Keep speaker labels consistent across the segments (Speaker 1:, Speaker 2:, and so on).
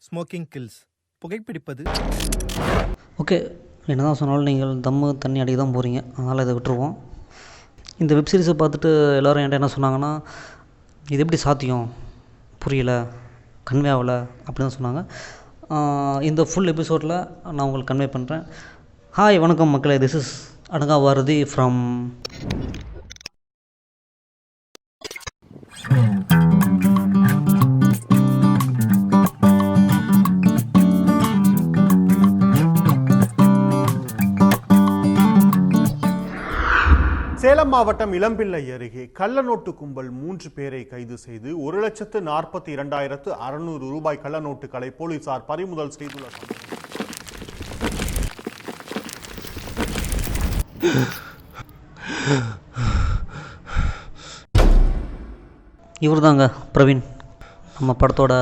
Speaker 1: Smoking kills. புகைப்பிடிப்பது.
Speaker 2: Okay, என்ன தான் சொன்னாலும் நீங்கள் தம்மு தண்ணி அடிக்க தான் போகிறீங்க, அதனால் இதை விட்டுருவோம். இந்த வெப் சீரிஸை பார்த்துட்டு எல்லோரும் என்கிட்ட என்ன சொன்னாங்கன்னா, இது எப்படி சாத்தியம், புரியலை, கன்வே ஆகலை அப்படி தான் சொன்னாங்க. இந்த ஃபுல் எபிசோடில் நான் உங்களுக்கு கன்வே பண்ணுறேன். ஹாய், வணக்கம் மக்களே, this is Anagha Bharathi from
Speaker 3: Salem மாவட்டம் இளம்பிள்ளை அருகே கள்ளநோட்டு கும்பல் 3 பேரை கைது செய்து 1,42,600 ரூபாய் கள்ளநோட்டுகளை போலீசார் பறிமுதல் செய்துள்ள
Speaker 2: இவர் தாங்க பிரவீன், நம்ம படத்தோட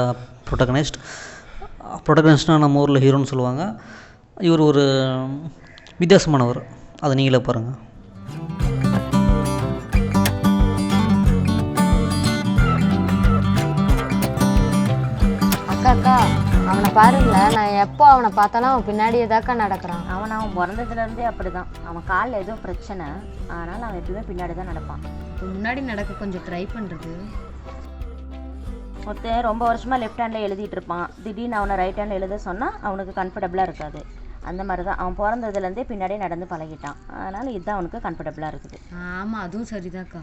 Speaker 2: ப்ரொட்டகனிஸ்ட்னால் நம்ம ஊரில் ஹீரோன்னு சொல்லுவாங்க. இவர் ஒரு வித்தியாசமானவர், அதை நீங்களே பாருங்கள்.
Speaker 4: அக்கா, அவனை பாருங்களேன், நான் எப்போ அவனை பார்த்தாலும் அவன் பின்னாடியே தாக்கா நடக்கிறான்.
Speaker 5: அவன் பிறந்ததுலேருந்தே அப்படி தான். அவன் காலில் ஏதோ பிரச்சனை, அதனால் அவன் எப்பவுமே பின்னாடி தான் நடப்பான்.
Speaker 4: முன்னாடி நடக்க கொஞ்சம் ட்ரை பண்ணுறது.
Speaker 5: ஒருத்தன் ரொம்ப வருஷமாக லெஃப்ட் ஹேண்டில் எழுதிட்டு இருப்பான், திடீர்னு அவனை ரைட் ஹேண்டில் எழுத சொன்னால் அவனுக்கு கம்ஃபர்டபுளாக இருக்காது. அந்த மாதிரி தான் அவன் பிறந்ததுலேருந்தே பின்னாடியே நடந்து பழகிட்டான், அதனால் இதுதான் அவனுக்கு கம்ஃபர்டபுளாக இருக்குது.
Speaker 4: ஆமாம், அதுவும் சரிதாக்கா.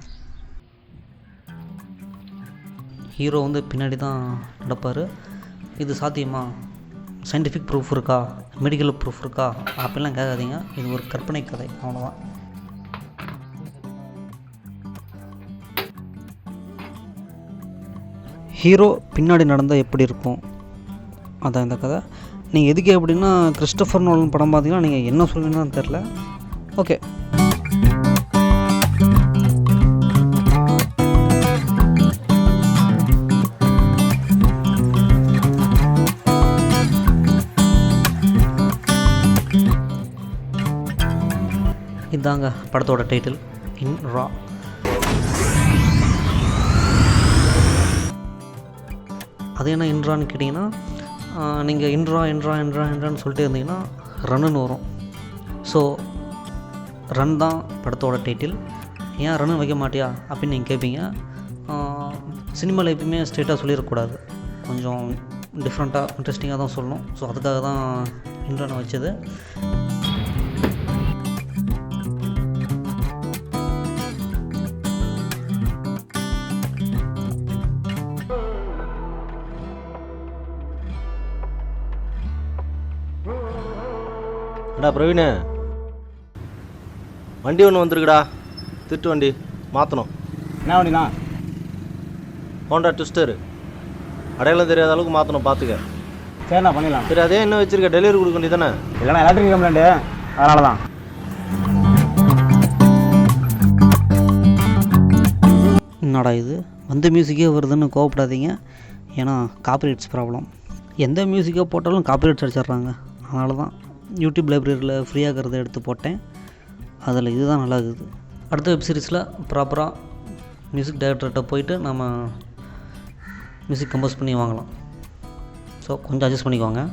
Speaker 2: ஹீரோ வந்து பின்னாடி தான் நடப்பார். இது சாத்தியமா, சயின்டிஃபிக் ப்ரூஃப் இருக்கா, மெடிக்கல் ப்ரூஃப் இருக்கா அப்படிலாம் கேட்காதீங்க. இது ஒரு கற்பனை கதை, அவ்வளோதான். ஹீரோ பின்னாடி நடந்தால் எப்படி இருக்கும், அதான் இந்த கதை. நீங்கள் எதுக்கு அப்படின்னா, கிறிஸ்டோஃபர் நோலன் படம் பார்த்தீங்கன்னா நீங்கள் என்ன சொல்லுவீங்கன்னு தெரில. ஓகே, இதாங்க படத்தோட டைட்டில், இன் ரா. அது என்ன இன்றான்னு கேட்டிங்கன்னா, நீங்கள் இன்றான்னு சொல்லிட்டு இருந்தீங்கன்னா ரன்னுன்னு வரும். ஸோ ரன் தான் படத்தோட டைட்டில். ஏன் ரன்னு வைக்க மாட்டியா அப்படின்னு நீங்கள் கேட்பீங்க. சினிமாவில் எப்பயுமே ஸ்ட்ரெயிட்டாக சொல்லிடக்கூடாது, கொஞ்சம் டிஃப்ரெண்ட்டாக இன்ட்ரெஸ்டிங்காக தான் சொல்லணும். ஸோ அதுக்காக தான் இன்றான்னு வச்சது.
Speaker 6: அடா பிரவீனு, வண்டி ஒன்று வந்துருக்குடா, திருட்டு வண்டி மாற்றணும்.
Speaker 7: என்ன வண்டிண்ணா?
Speaker 6: ஹோண்டா ட்விஸ்டர், அடையாளம் தெரியாத அளவுக்கு மாற்றணும், பார்த்துக்க.
Speaker 7: சரிண்ணா, பண்ணிடலாம்.
Speaker 6: சரி, அதே இன்னும் வச்சுருக்க, டெலிவரி கொடுக்க வேண்டியது தானே?
Speaker 7: இல்லைண்ணா, எலக்ட்ரிக் கம்ப்ளைண்ட்டு, அதனால தான்.
Speaker 2: என்னடா இது, வந்த மியூசிக்கே வருதுன்னு கோவப்படாதீங்க, ஏன்னா காப்பிரைட்ஸ் ப்ராப்ளம். எந்த மியூசிக்காக போட்டாலும் காப்பிரைட்ஸ் அடிச்சிட்றாங்க. அதனால தான் யூடியூப் லைப்ரரியில் ஃப்ரீயாகிறத எடுத்து போட்டேன். அதில் இதுதான் நல்லா இருக்குது. அடுத்த வெப் சீரிஸில் ப்ராப்பராக மியூசிக் டைரக்டர்கிட்ட போயிட்டு நம்ம மியூசிக் கம்போஸ் பண்ணி வாங்கலாம். ஸோ கொஞ்சம் அட்ஜஸ்ட் பண்ணிக்குவாங்க.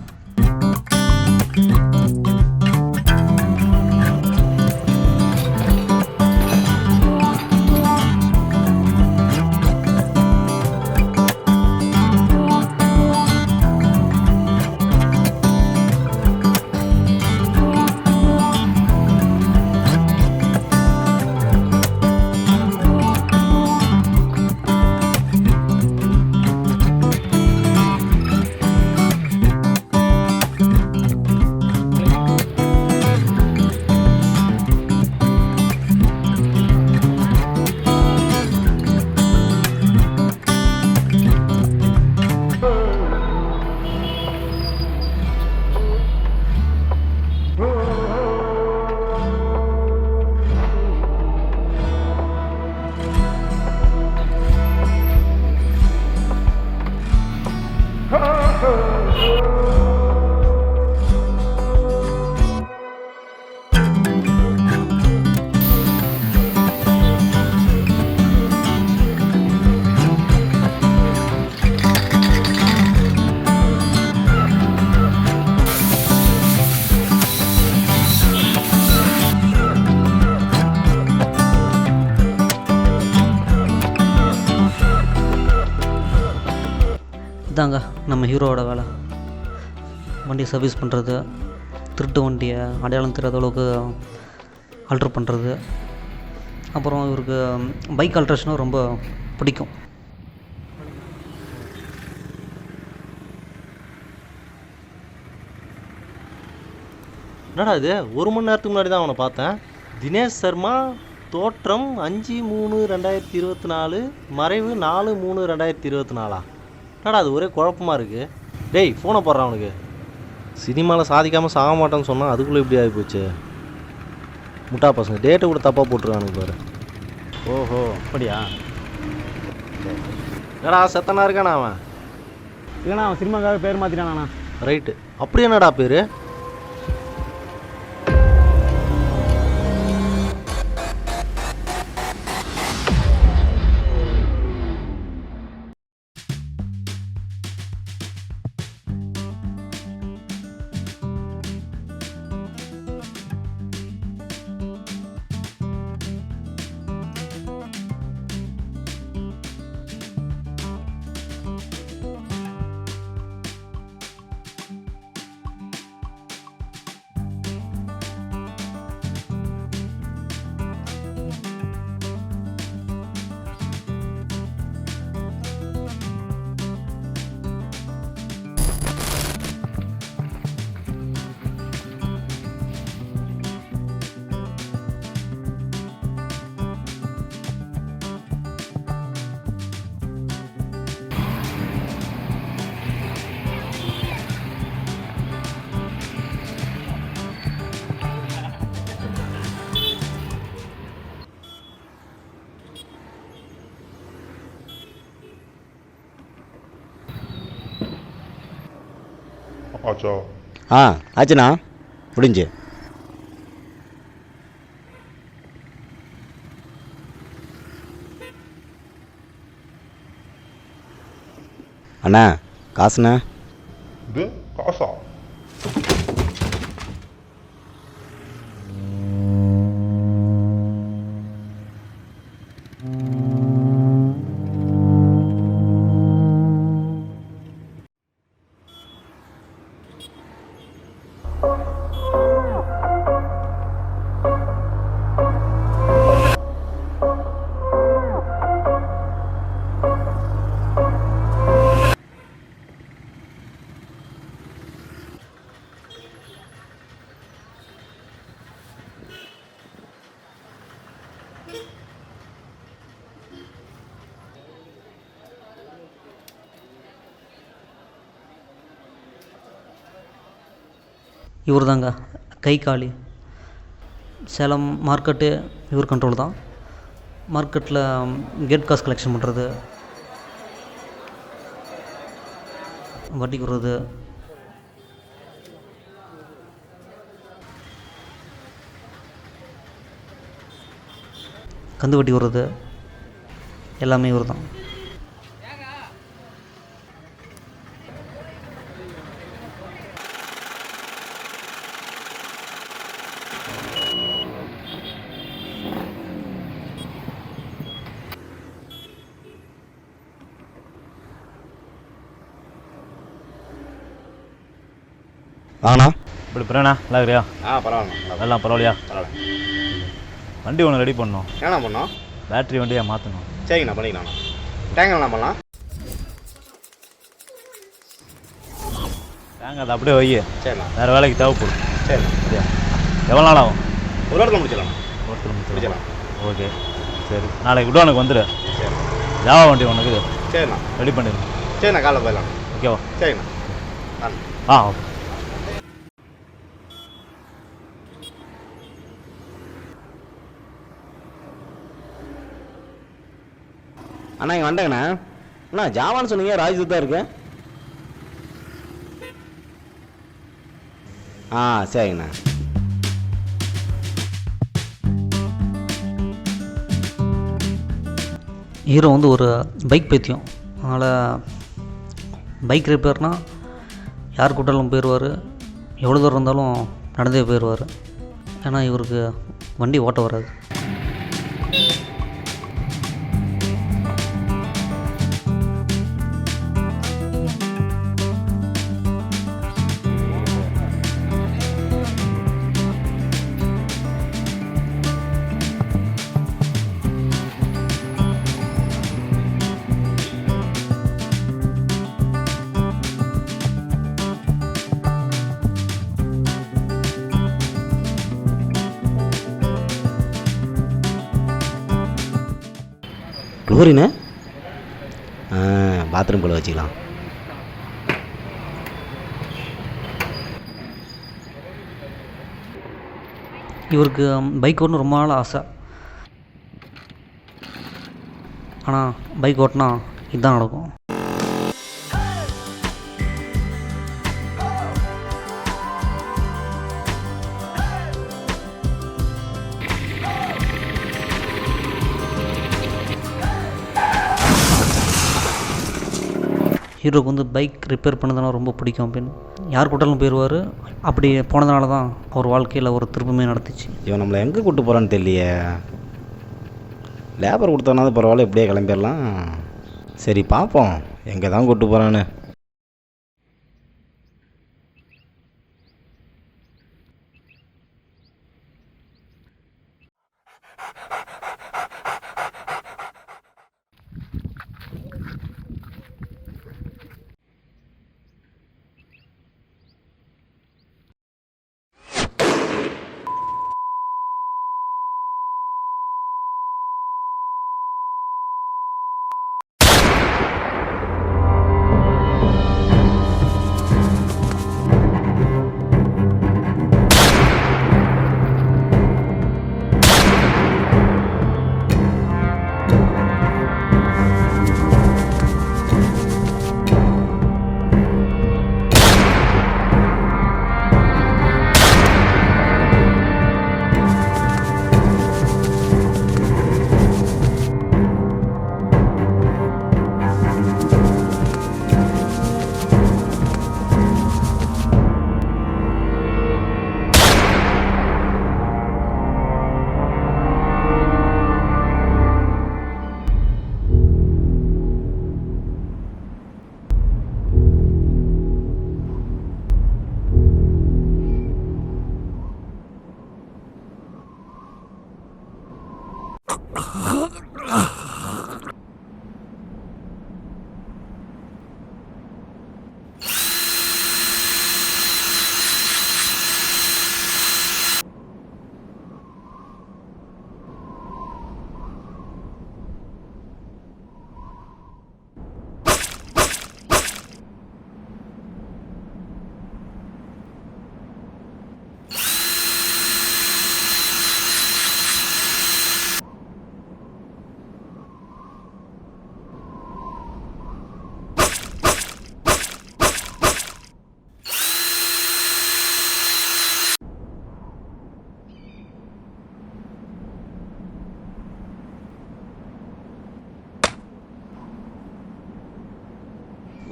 Speaker 2: இதாங்க நம்ம ஹீரோவோட வேலை. வண்டியை சர்வீஸ் பண்ணுறது, திருட்டு வண்டியை அடையாளம் தெரியாத அளவுக்கு ஆல்ட்ரு பண்ணுறது. அப்புறம் இவருக்கு பைக் ஆல்ட்ரேஷனும் ரொம்ப பிடிக்கும்.
Speaker 6: என்னடா இது, 1 மணி நேரத்துக்கு முன்னாடி தான் அவனை பார்த்தேன். தினேஷ் சர்மா, தோற்றம் 5/3/2024, மறைவு 4/3/2024. என்னடா அது ஒரே குழப்பமாக இருக்குது. டேய் ஃபோனை போடுறான் அவனுக்கு. சினிமாவில் சாதிக்காமல் சாக மாட்டேன்னு சொன்னால் அதுக்குள்ளே இப்படி ஆகி போச்சு. முட்டா பசங்க டேட்டை கூட தப்பாக போட்டுருக்கானுங்க பாரு.
Speaker 7: ஓஹோ அப்படியா?
Speaker 6: என்னடா செத்தனா இருக்கானா அவன்?
Speaker 7: இல்லைண்ணா அவன் சினிமாக்காக பேர் மாற்றிட்டானா?
Speaker 6: ரைட்டு. அப்படி என்னடா பேர்?
Speaker 8: ஆச்சா?
Speaker 7: ஆச்சுண்ணா, முடிஞ்சு. அண்ணா காசுண்ணா.
Speaker 8: இது காசா?
Speaker 2: இவர் தாங்க கை காளி. சேலம் மார்க்கெட்டு இவர் கண்ட்ரோல் தான். மார்க்கெட்டில் கேட் காசு கலெக்ஷன் பண்ணுறது, வட்டி கொடுறது, கந்து வட்டி விடுறது எல்லாமே இவர் தான்.
Speaker 7: வாங்கண்ணா.
Speaker 9: இப்படி பிறண்ணா நல்லா இருக்கிறியா?
Speaker 7: பரவாயில்ல.
Speaker 9: எல்லாம் பரவாயில்லையா?
Speaker 7: பரவாயில்ல.
Speaker 9: வண்டி ஒன்று ரெடி பண்ணோம்.
Speaker 7: என்ன பண்ணோம்?
Speaker 9: பேட்ரி வண்டியாக மாற்றணும்.
Speaker 7: சரிங்கண்ணா, பண்ணிக்கலாம்ண்ணா. தேங்காய்ண்ணா பண்ணலாம்.
Speaker 9: தேங்காய் அதை அப்படியே வை.
Speaker 7: சரிண்ணா.
Speaker 9: வேறு வேலைக்கு தேவைப்படும்.
Speaker 7: சரிண்ணா.
Speaker 9: சரியா? எவ்வளோ நாள் ஆகும்?
Speaker 7: ஒரு வாரத்தில் முடிச்சிடலாம்.
Speaker 9: ஒருத்தர்
Speaker 7: முடிச்சிடலாம்.
Speaker 9: ஓகே சரி, நாளைக்கு விடுவானுக்கு வந்துடு.
Speaker 7: சரி.
Speaker 9: ஜாவா வண்டி ஒன்றுக்கு
Speaker 7: சரிண்ணா.
Speaker 9: ரெடி பண்ணிடுங்க.
Speaker 7: சரிண்ணா, காலைல போயிடலாம்.
Speaker 9: ஓகேவா?
Speaker 7: சரிண்ணா.
Speaker 9: ஓகே.
Speaker 7: அண்ணா இங்கே வந்துட்டேங்கண்ணா. அண்ணா ஜாவான்னு சொன்னீங்க, ராஜ்தூத் தான் இருக்கு. சரிங்கண்ணா.
Speaker 2: ஹீரோ வந்து ஒரு பைக் பைத்தியம். அதனால் பைக் ரிப்பேர்னால் யார் கூட்டாலும் போயிடுவார், எவ்வளோ தூரம் இருந்தாலும் நடந்தே போயிடுவார். ஏன்னா இவருக்கு வண்டி ஓட்ட வராது.
Speaker 7: குளோரினு பாத்ரூம் போல வச்சுக்கலாம்.
Speaker 2: இவருக்கு பைக் ஓட்டணும் ரொம்ப நாள் ஆசை. ஆனால் பைக் ஓட்டினா இதுதான் நடக்கும். ஹீரோக்கு வந்து பைக் ரிப்பேர் பண்ணதுனா ரொம்ப பிடிக்கும் அப்படின்னு யார் கூட்டாலும் போயிடுவார். அப்படி போனதுனால தான் அவர் வாழ்க்கையில் ஒரு திருப்பமே நடந்துச்சு.
Speaker 7: இவன் நம்மளை எங்கே கூப்பிட்டு போகிறான்னு தெரியலையே. லேபர் கொடுத்தானாவது பரவாயில்ல, எப்படியே கிளம்பிடலாம். சரி பார்ப்போம் எங்கே தான் கூப்பிட்டு போகிறான்னு.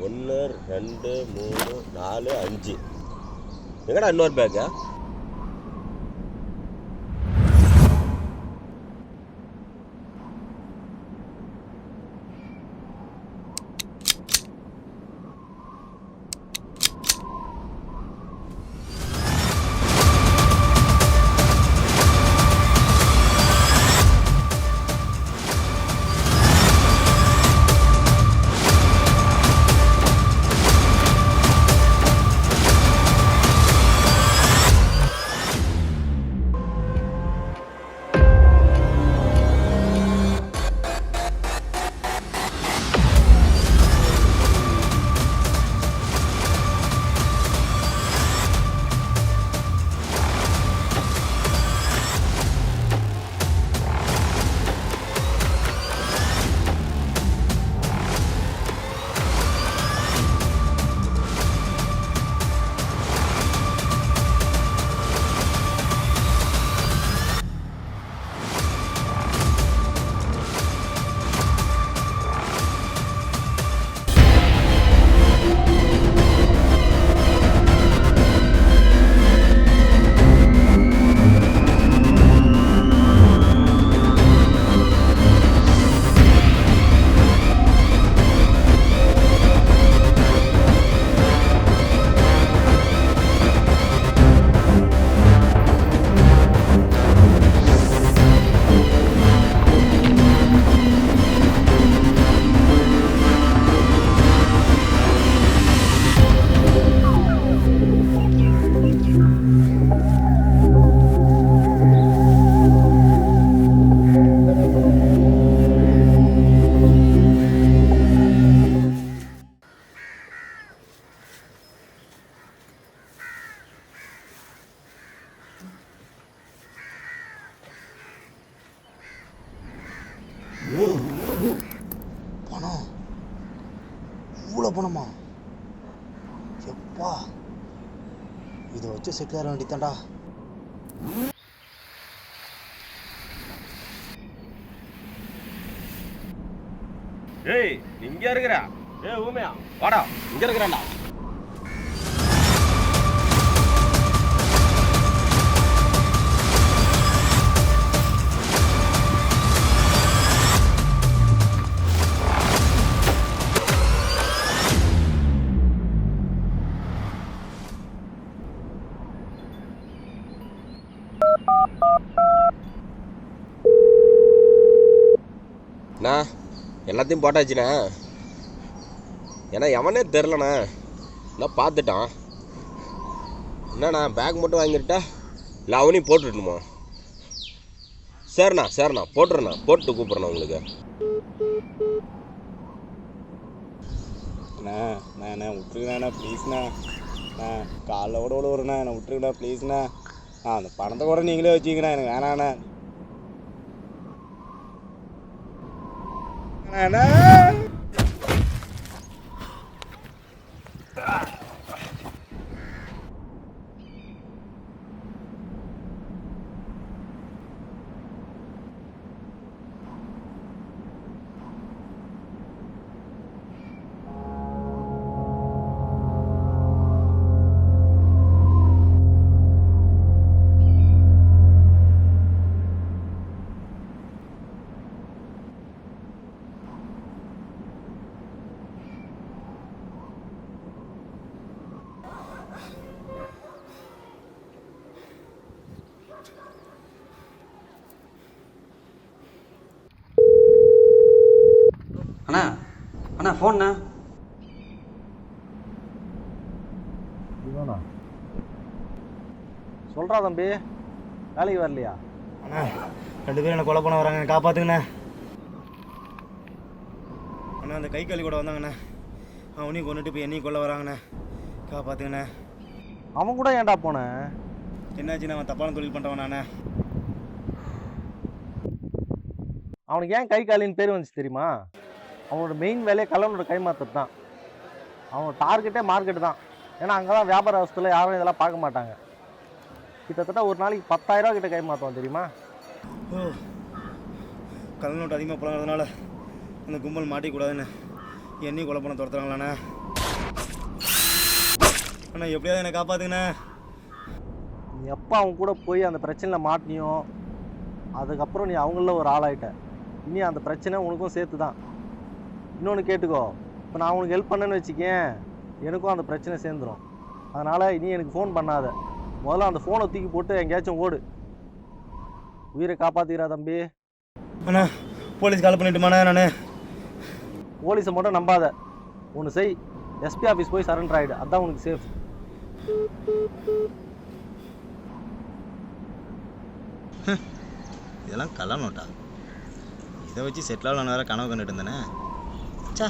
Speaker 10: ஒன்று 2 3 4 5 எங்கடா இன்னொரு பேக்கா?
Speaker 7: இதை வச்சு செட்டில் ஆக வேண்டியதான்டா.
Speaker 10: ஏய் இங்க இருக்கிறா? ஏய் ஊமையா வாடா, இங்க இருக்கிறான்டா. அண்ணா எல்லாத்தையும் போட்டாச்சுண்ணே. ஏன்னா எவனே தெரிலண்ணா, எல்லாம் பார்த்துட்டான். என்னண்ணா பேக் மட்டும் வாங்கிட்டா இல்லை அவனையும் போட்டுடணுமா? சரிண்ணா சரிண்ணா போட்டுறேண்ணா, போட்டு கூப்பிட்றேண்ணா உங்களுக்கு.
Speaker 7: அண்ணா விட்டுருங்கண்ணா ப்ளீஸ்ண்ணா. காலைல கூட விடுறேண்ணா, என்னை விட்டுருங்கண்ணா ப்ளீஸ்ண்ணா. அந்த பணத்தை கூட நீங்களே வச்சுக்கண்ணா, எனக்கு வேணாண்ணா. அண்ணா
Speaker 2: அண்ணா அண்ணா ஃபோன்ண்ணா.
Speaker 6: சொல்கிறா தம்பி, வேலைக்கு வரலையா?
Speaker 7: அண்ணா 2 பேரும் என்னை கொலை பண்ண வராங்க, காப்பாற்றுங்கண்ணா. அண்ணா அந்த கை காலி கூட வந்தாங்கண்ணா, அவனையும் கொண்டுட்டு போய் என்னையும் கொல்ல வராங்கண்ணா, காப்பாற்றுங்கண்ணா.
Speaker 6: அவன் கூட ஏன்டா போனேன்?
Speaker 7: என்னாச்சுண்ணா, அவன் தப்பான தொழில் பண்ணுறவனாண்ணா.
Speaker 6: அவனுக்கு ஏன் கை காலின்னு பேர் வந்துச்சு தெரியுமா? அவனோட மெயின் வேலையை கல்லனோட கை மாற்றது தான். அவனோட டார்கெட்டே மார்க்கெட்டு தான். ஏன்னா அங்கே தான் வியாபார வசத்தில் யாரும் இதெல்லாம் பார்க்க மாட்டாங்க. கிட்டத்தட்ட ஒரு நாளைக்கு 10,000 ரூபா கிட்ட கை மாற்றுவான் தெரியுமா?
Speaker 7: ஓ, கள்ள நோட்டு அதிகமாக புழங்குறதுனால அந்த கும்பல் மாட்டிக்கூடாதுன்னு என்னையும் கொலை பண்ண துரத்துறாங்களாண்ணா. அண்ணா எப்படியாவது என்னை காப்பாற்றுங்கண்ணா.
Speaker 6: நீ எப்போ அவன் கூட போய் அந்த பிரச்சனையில் மாட்டினியோ அதுக்கப்புறம் நீ அவங்கள ஒரு ஆளாயிட்ட. இனி அந்த பிரச்சனை உனக்கும் சேர்த்து தான். இன்னொன்று கேட்டுக்கோ, இப்போ நான் உனக்கு ஹெல்ப் பண்ணேன்னு வச்சுக்கேன், எனக்கும் அந்த பிரச்சனை சேர்ந்துடும். அதனால் இனி எனக்கு ஃபோன் பண்ணாத. முதல்ல அந்த ஃபோனை தூக்கி போட்டு எங்கேயாச்சும் ஓடு. உயிரை காப்பாற்றிக்கிறா தம்பி.
Speaker 7: அண்ணா போலீஸ் கால் பண்ணிட்டுமாண்ணா? நான்
Speaker 6: போலீஸை மட்டும் நம்பாத. ஒன்று செய், எஸ்பி ஆஃபீஸ் போய் சரண்டர் ஆகிடு, அதுதான் உனக்கு சேஃப்.
Speaker 11: இதெல்லாம் கள்ள நோட்டா? இதை வச்சு செட்டில் ஆகலான்னு வேறு கனவு கண்டுட்டு இருந்தேனே. சா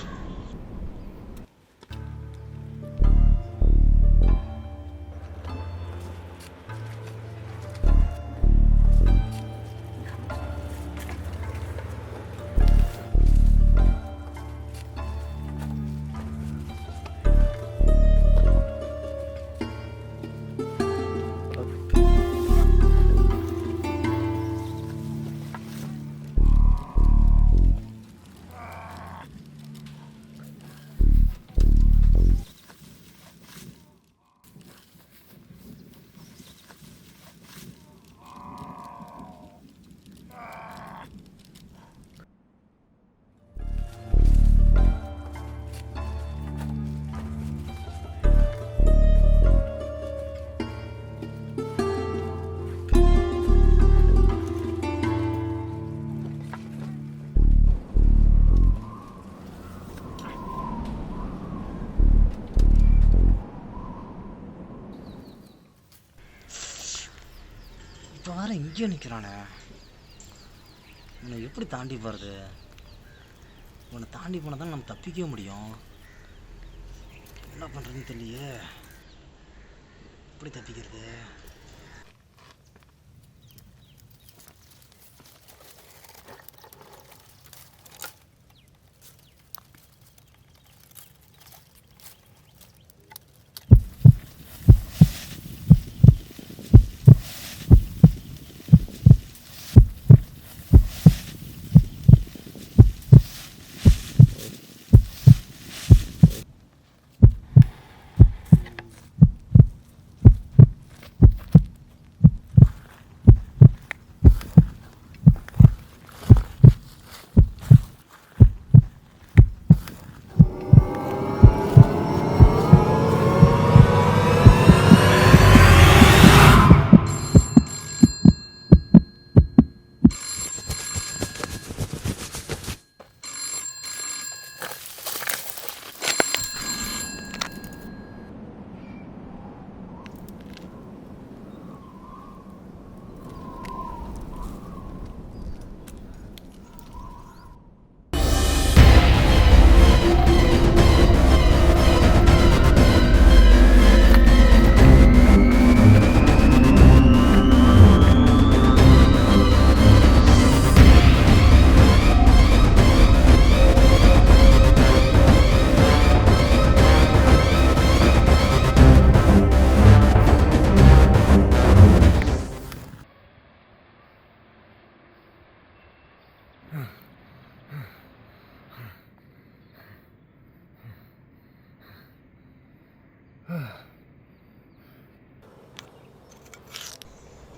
Speaker 11: இப்போ வேறு இங்கேயே நிற்கிறானே, உன்னை எப்படி தாண்டி போகிறது? உன்னை தாண்டி போனால் தான் நம்ம தப்பிக்க முடியும். என்ன பண்ணுறதுன்னு தெரியலையே, எப்படி தப்பிக்கிறது?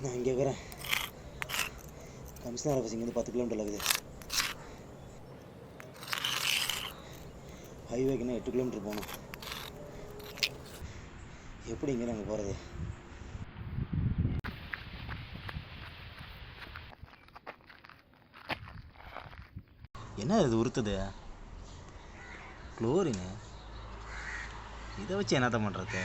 Speaker 11: நான் இங்கே இருக்கிறேன். கமிஷனர் ஆஃபீஸ் இங்கேருந்து 10 கிலோமீட்டர் இருக்குது. ஹைவேக்குன்னா 8 கிலோமீட்டர் போகணும். எப்படி இங்கே நாங்கள் போகிறது? என்ன இது உறுத்துது? குளோரின்னு இதை வச்சு என்னத்த பண்ணுறது?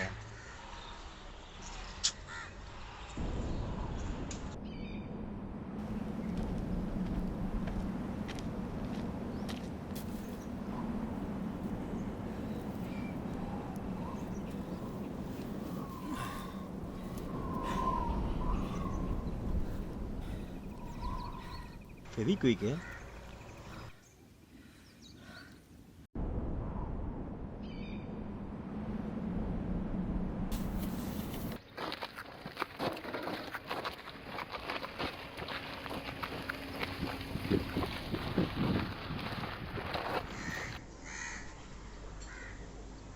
Speaker 11: ஃபெவிக்விக்கு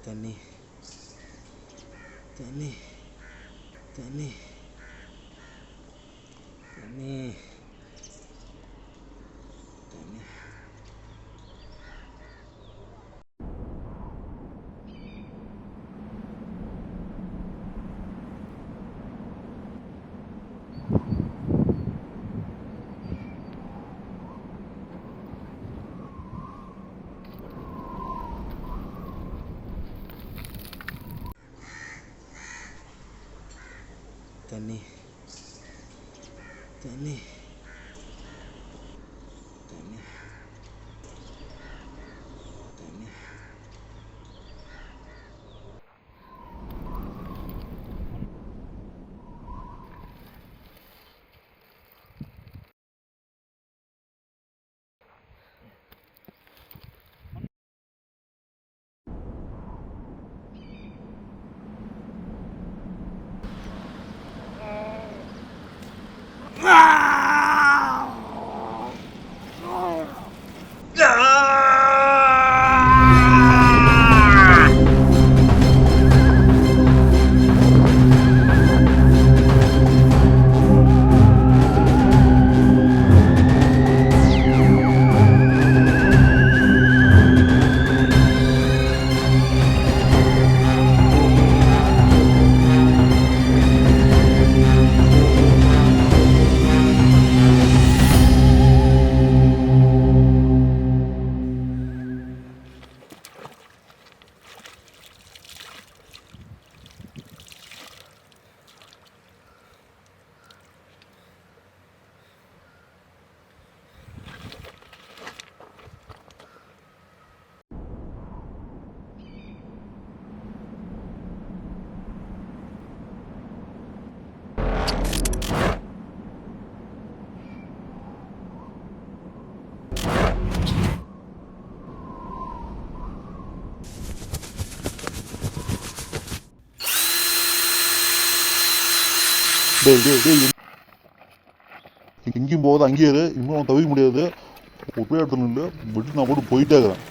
Speaker 11: தண்ணி தண்ணி தண்ணி தண்ணி தண்ணி. தண்ணி தண்ணி தண்ணி தண்ணி.
Speaker 8: எங்கேயும் போகாத அங்கேயே இரு. இன்னும் தவிர முடியாது. ஒரே இடத்துல இல்லை விட்டு நான் போட்டு போயிட்டே இருக்கிறேன்.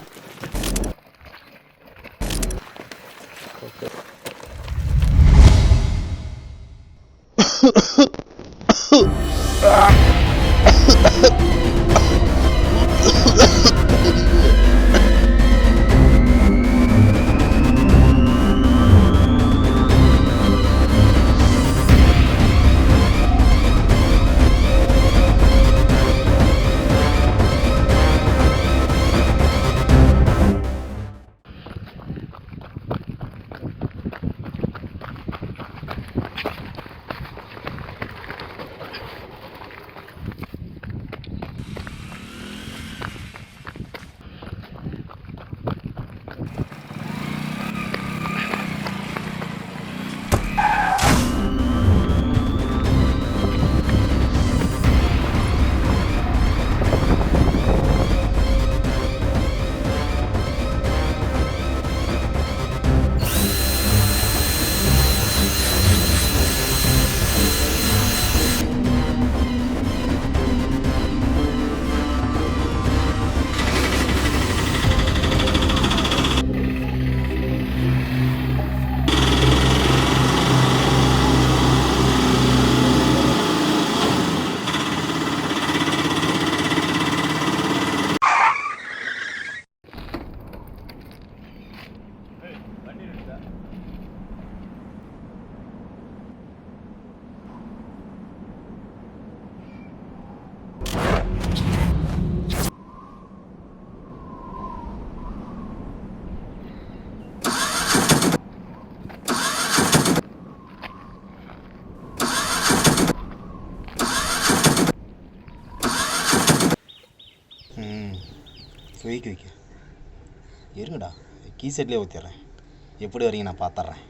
Speaker 7: வைக்க இருங்கடா, கீ செட்லேயே ஊற்றிடுறேன். எப்படி வரீங்க நான் பார்த்துட்றேன்.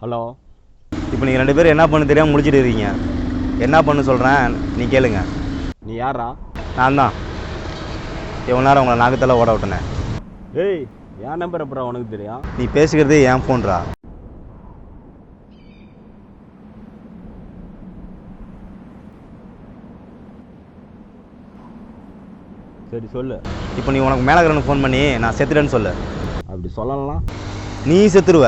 Speaker 10: ஹலோ.
Speaker 7: இப்போ நீங்கள் 2 பேரும் என்ன பண்ண தெரியாமல் முடிச்சுட்டு இருக்கீங்க. என்ன பண்ண சொல்கிறேன், நீ கேளுங்க.
Speaker 10: நீ யாரா?
Speaker 7: நான் தான் இவ்வளோ நேரம் உங்களை நாகத்தெல்லாம் ஓட விட்டனே.
Speaker 10: ஏய், என் நம்பர் அப்புறம் உனக்கு தெரியும்?
Speaker 7: நீ பேசுகிறதே என் ஃபோன்ரா.
Speaker 10: சரி சொல்லு.
Speaker 7: இப்போ நீ உனக்கு மேலக்கிறனுக்கு ஃபோன் பண்ணி நான் செத்துட்டேன்னு சொல்லு.
Speaker 10: அப்படி சொல்லலாம்.
Speaker 7: நீ செத்துருவ,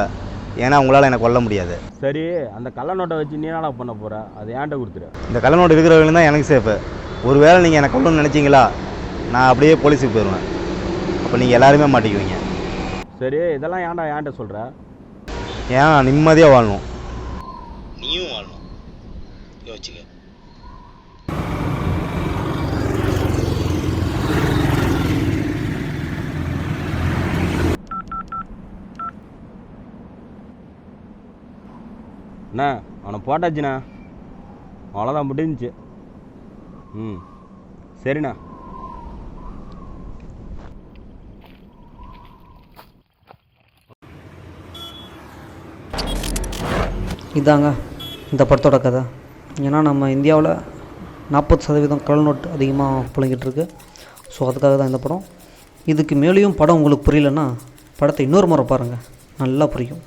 Speaker 7: ஏன்னா உங்களால் எனக்கு கொல்ல முடியாது.
Speaker 10: சரி, அந்த கள்ள நோட்டை வச்சு நீ என்ன பண்ண போகிற? அதை ஏன்ட்ட கொடுத்துரு.
Speaker 7: இந்த கள்ள நோட்டு இருக்கிறவங்களும் தான் எனக்கு சேஃபு. ஒருவேளை நீங்கள் எனக்கு கொல்லணும்னு நினச்சிங்களா, நான் அப்படியே போலீஸுக்கு போயிடுவேன். அப்போ நீங்கள் எல்லாருமே மாட்டிக்குவீங்க.
Speaker 10: சரி, இதெல்லாம் ஏன்ட்ட சொல்கிற?
Speaker 7: ஏன் நிம்மதியாக வாழணும், நீயும் வாழணும், யோசிச்சுக்க.
Speaker 10: அண்ணா, அவனை போட்டாச்சுண்ணா, அவ்வளோதான் முடிஞ்சிச்சு. ம், சரிண்ணா.
Speaker 2: இதாங்க இந்த படத்தோட கதை. ஏன்னா நம்ம இந்தியாவில் 40% கள்ள நோட்டு அதிகமாக புழங்கிட்டு இருக்கு. ஸோ அதுக்காக தான் இந்த படம். இதுக்கு மேலேயும் படம் உங்களுக்கு புரியலன்னா படத்தை இன்னொரு முறை பாருங்கள், நல்லா புரியும்.